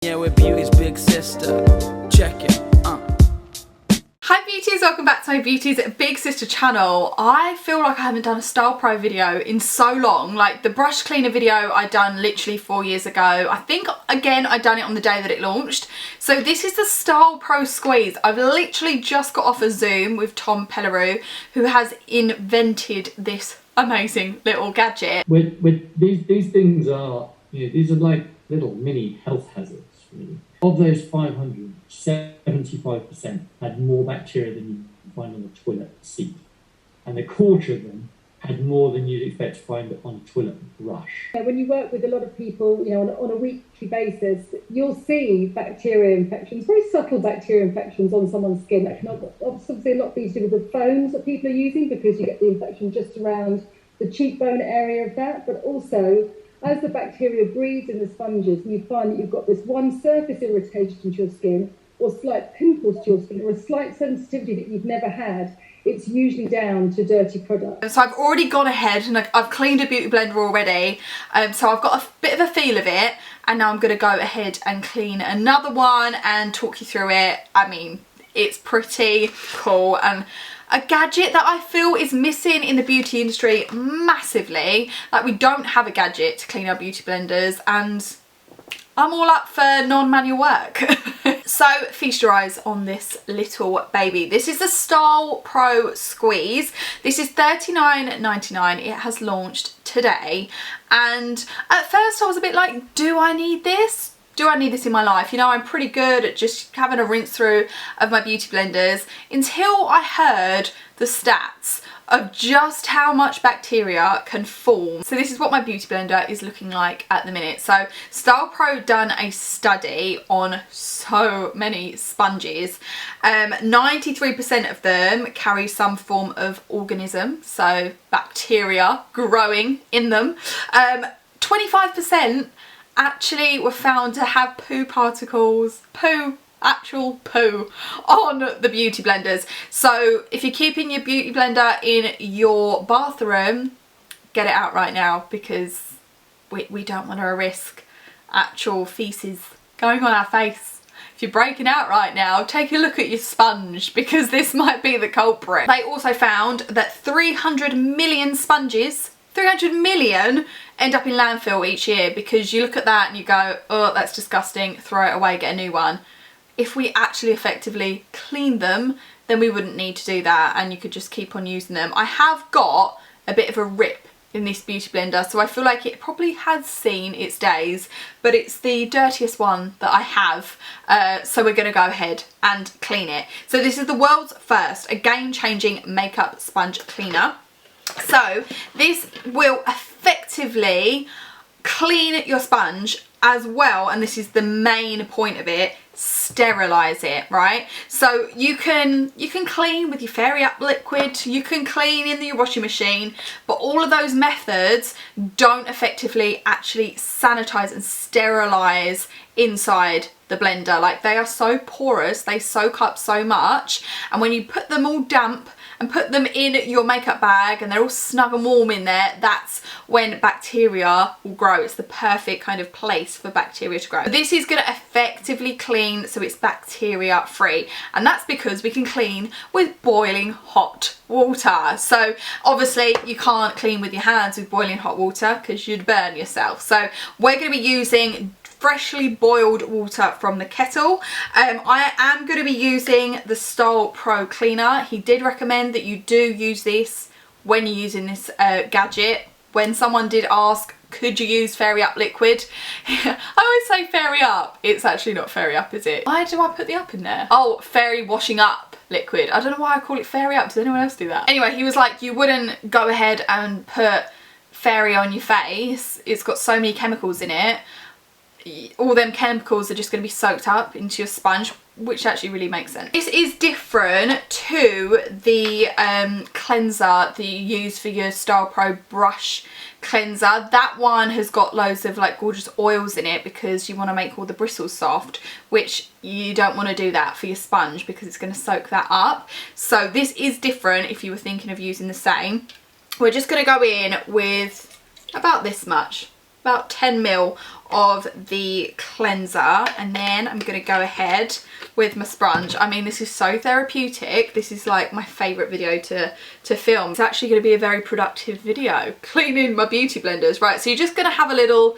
Yeah, we're Beauty's big sister. Check it. Hi beauties, welcome back to my Beauties Big Sister channel. I feel like I haven't done a STYLPRO video in so long. Like the brush cleaner video I done literally 4 years ago. I think again I done it on the day that it launched. So this is the STYLPRO Squeeze. I've literally just got off a Zoom with Tom Pelleru, who has invented this amazing little gadget. With these things are, you know, these are like little mini health hazards, really. Of those 500, 75% had more bacteria than you can find on a toilet seat. And a quarter of them had more than you'd expect to find on a toilet brush. When you work with a lot of people, you know, on a weekly basis, you'll see bacteria infections, very subtle bacteria infections on someone's skin. That can obviously not be to do with the phones that people are using, because you get the infection just around the cheekbone area of that, but also as the bacteria breeds in the sponges, and you find that you've got this one surface irritation to your skin, or slight pimples to your skin, or a slight sensitivity that you've never had, it's usually down to dirty products. So I've already gone ahead and I've cleaned a beauty blender already, so I've got a bit of a feel of it, and now I'm going to go ahead and clean another one and talk you through it. I mean, it's pretty cool and a gadget that I feel is missing in the beauty industry massively. Like, we don't have a gadget to clean our beauty blenders, and I'm all up for non-manual work. So feast your eyes on this little baby. This is the STYLPRO Squeeze. This is $39.99. It has launched today, and at first I was a bit like, do I need this? Do I need this in my life? You know, I'm pretty good at just having a rinse through of my beauty blenders, until I heard the stats of just how much bacteria can form. So this is what my beauty blender is looking like at the minute. So STYLPRO done a study on so many sponges. 93% of them carry some form of organism, so bacteria growing in them. 25% actually were found to have poo particles, actual poo on the beauty blenders. So if you're keeping your beauty blender in your bathroom, get it out right now, because we don't want to risk actual feces going on our face. If you're breaking out right now, take a look at your sponge, because this might be the culprit. They also found that 300 million sponges, 300 million, end up in landfill each year, because you look at that and you go, oh, that's disgusting, throw it away, get a new one. If we actually effectively clean them, then we wouldn't need to do that, and you could just keep on using them. I have got a bit of a rip in this beauty blender, so I feel like it probably has seen its days, but it's the dirtiest one that I have, so we're going to go ahead and clean it. So this is the world's first, a game-changing makeup sponge cleaner. So this will effectively clean your sponge as well, and this is the main point of it, sterilize it, right? So you can clean with your Fairy Up liquid, you can clean in your washing machine, but all of those methods don't effectively actually sanitize and sterilize inside the blender. Like, they are so porous, they soak up so much, and when you put them all damp and put them in your makeup bag and they're all snug and warm in there, that's when bacteria will grow. It's the perfect kind of place for bacteria to grow. This is going to effectively clean so it's bacteria free, and that's because we can clean with boiling hot water. So obviously you can't clean with your hands with boiling hot water, because you'd burn yourself. So we're going to be using freshly boiled water from the kettle. I am going to be using the STYLPRO cleaner. He did recommend that you do use this when you're using this gadget. When someone did ask, could you use Fairy Up liquid? I always say Fairy Up. It's actually not Fairy Up, is it? Why do I put the up in there? Oh, Fairy Washing Up liquid. I don't know why I call it Fairy Up. Does anyone else do that? Anyway, he was like, you wouldn't go ahead and put Fairy on your face. It's got so many chemicals in it. All them chemicals are just going to be soaked up into your sponge, which actually really makes sense. This is different to the cleanser that you use for your STYLPRO brush cleanser. That one has got loads of like gorgeous oils in it, because you want to make all the bristles soft, which you don't want to do that for your sponge, because it's going to soak that up. So this is different if you were thinking of using the same. We're just going to go in with about this much, about 10 ml of the cleanser, and then I'm going to go ahead with my sponge. I mean, this is so therapeutic. This is like my favourite video to film. It's actually going to be a very productive video, cleaning my beauty blenders. Right, so you're just going to have a little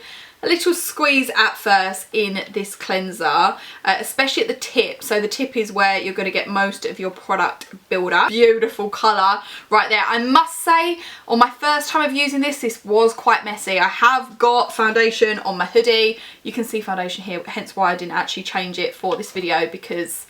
squeeze at first in this cleanser, especially at the tip. So the tip is where you're going to get most of your product buildup. Beautiful colour right there. I must say, on my first time of using this, this was quite messy. I have got foundation on my hoodie. You can see foundation here, hence why I didn't actually change it for this video, because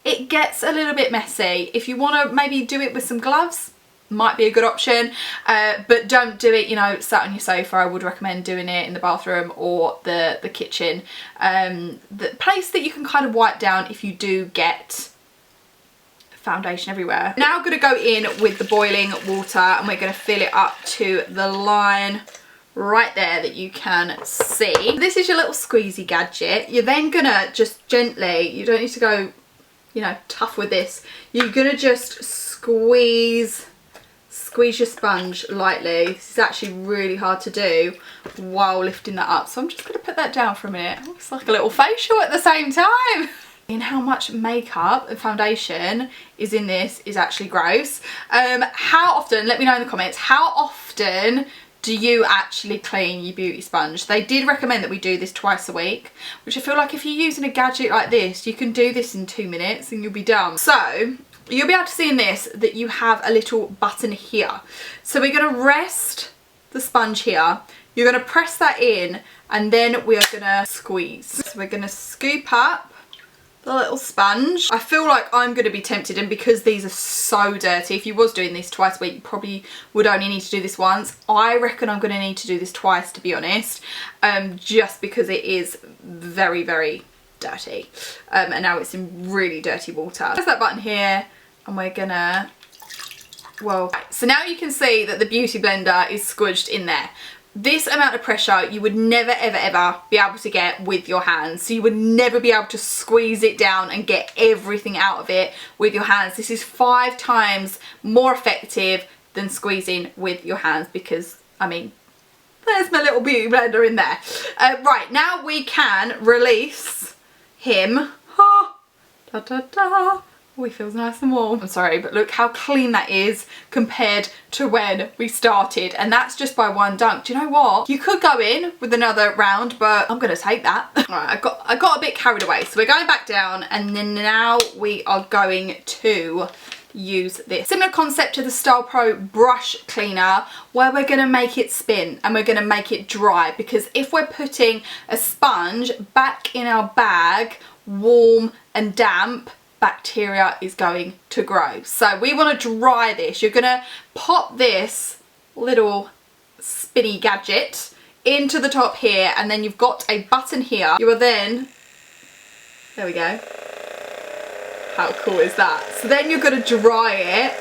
it gets a little bit messy. If you want to maybe do it with some gloves, might be a good option, but don't do it, you know, sat on your sofa. I would recommend doing it in the bathroom or the kitchen, the place that you can kind of wipe down if you do get foundation everywhere. Now I'm going to go in with the boiling water, and we're going to fill it up to the line right there that you can see. This is your little squeezy gadget. You're then gonna just gently, you don't need to go, you know, tough with this, you're gonna just squeeze your sponge lightly. This is actually really hard to do while lifting that up, so I'm just going to put that down for a minute. Oh, it's like a little facial at the same time. And how much makeup and foundation is in this is actually gross. How often, let me know in the comments, how often do you actually clean your beauty sponge? They did recommend that we do this twice a week, which I feel like if you're using a gadget like this, you can do this in 2 minutes and you'll be done. So you'll be able to see in this that you have a little button here. So we're going to rest the sponge here. You're going to press that in, and then we are going to squeeze. So we're going to scoop up the little sponge. I feel like I'm going to be tempted, and because these are so dirty, if you was doing this twice a week, you probably would only need to do this once. I reckon I'm going to need to do this twice, to be honest, just because it is very, very dirty, and now it's in really dirty water. Press that button here, and we're gonna, well, so now you can see that the beauty blender is squished in there. This amount of pressure you would never ever ever be able to get with your hands, so you would never be able to squeeze it down and get everything out of it with your hands. This is 5 times more effective than squeezing with your hands, because I mean, there's my little beauty blender in there. Right, now we can release him. Oh, da, da, da. Oh, he feels nice and warm. I'm sorry, but look how clean that is compared to when we started, and that's just by one dunk. Do you know what? You could go in with another round, but I'm gonna take that. All right, I got a bit carried away, so we're going back down, and then now we are going to use this. Similar concept to the STYLPRO brush cleaner, where we're going to make it spin and we're going to make it dry, because if we're putting a sponge back in our bag warm and damp, bacteria is going to grow. So we want to dry this. You're going to pop this little spinny gadget into the top here, and then you've got a button here. You are then, there we go. How cool is that? So then you're going to dry it.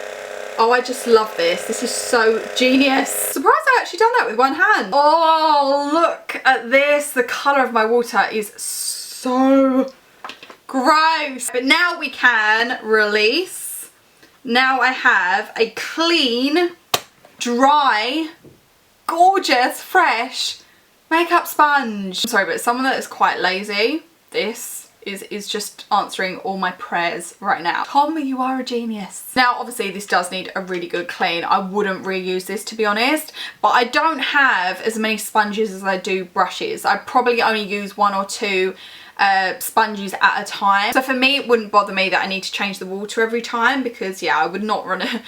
Oh, I just love this. This is so genius. Surprised I actually done that with one hand. Oh, look at this. The colour of my water is so gross. But now we can release. Now I have a clean, dry, gorgeous, fresh makeup sponge. I'm sorry, but someone that is quite lazy, this is just answering all my prayers right now. Tom, you are a genius. Now, obviously, this does need a really good clean. I wouldn't reuse this, to be honest, but I don't have as many sponges as I do brushes. I probably only use 1 or 2 sponges at a time. So for me, it wouldn't bother me that I need to change the water every time, because yeah, I would not want to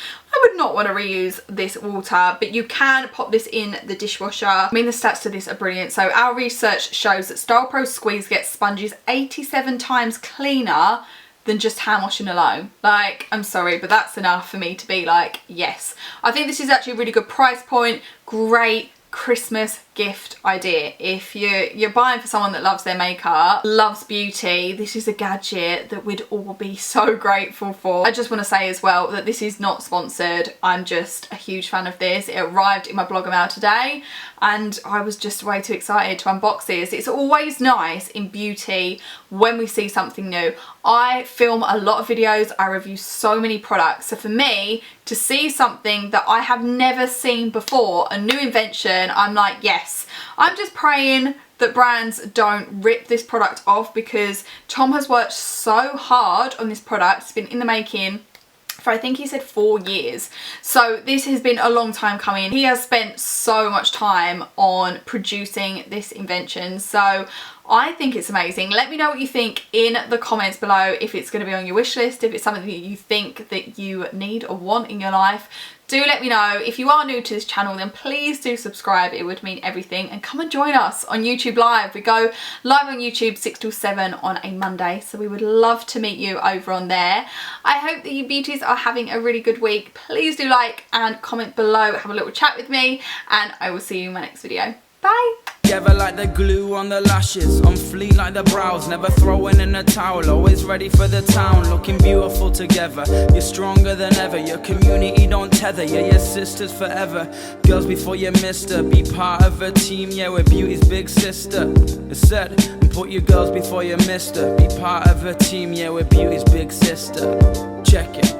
reuse this water. But you can pop this in the dishwasher. I mean, the stats to this are brilliant. So our research shows that STYLPRO Squeeze gets sponges 87 times cleaner than just hand washing alone. Like, I'm sorry, but that's enough for me to be like, yes. I think this is actually a really good price point. Great Christmas gift idea. If you're buying for someone that loves their makeup, loves beauty, this is a gadget that we'd all be so grateful for. I just want to say as well that this is not sponsored. I'm just a huge fan of this. It arrived in my blogger mail today and I was just way too excited to unbox this. It's always nice in beauty when we see something new. I film a lot of videos, I review so many products, so for me to see something that I have never seen before, a new invention, I'm like, yes, yes. I'm just praying that brands don't rip this product off, because Tom has worked so hard on this product. It's been in the making for, I think he said 4 years. So this has been a long time coming. He has spent so much time on producing this invention. So I think it's amazing. Let me know what you think in the comments below, if it's going to be on your wish list, if it's something that you think that you need or want in your life. Do let me know. If you are new to this channel, then please do subscribe. It would mean everything. And come and join us on YouTube Live. We go live on YouTube 6 till 7 on a Monday. So we would love to meet you over on there. I hope that you beauties are having a really good week. Please do like and comment below. Have a little chat with me. And I will see you in my next video. Bye. Together like the glue on the lashes, on fleek like the brows, never throwing in a towel, always ready for the town, looking beautiful together. You're stronger than ever, your community don't tether, yeah, your sisters forever. Girls before you mister, be part of a team, yeah, we're beauty's big sister. It's said, and put your girls before you mister, be part of a team, yeah, we're beauty's big sister. Check it.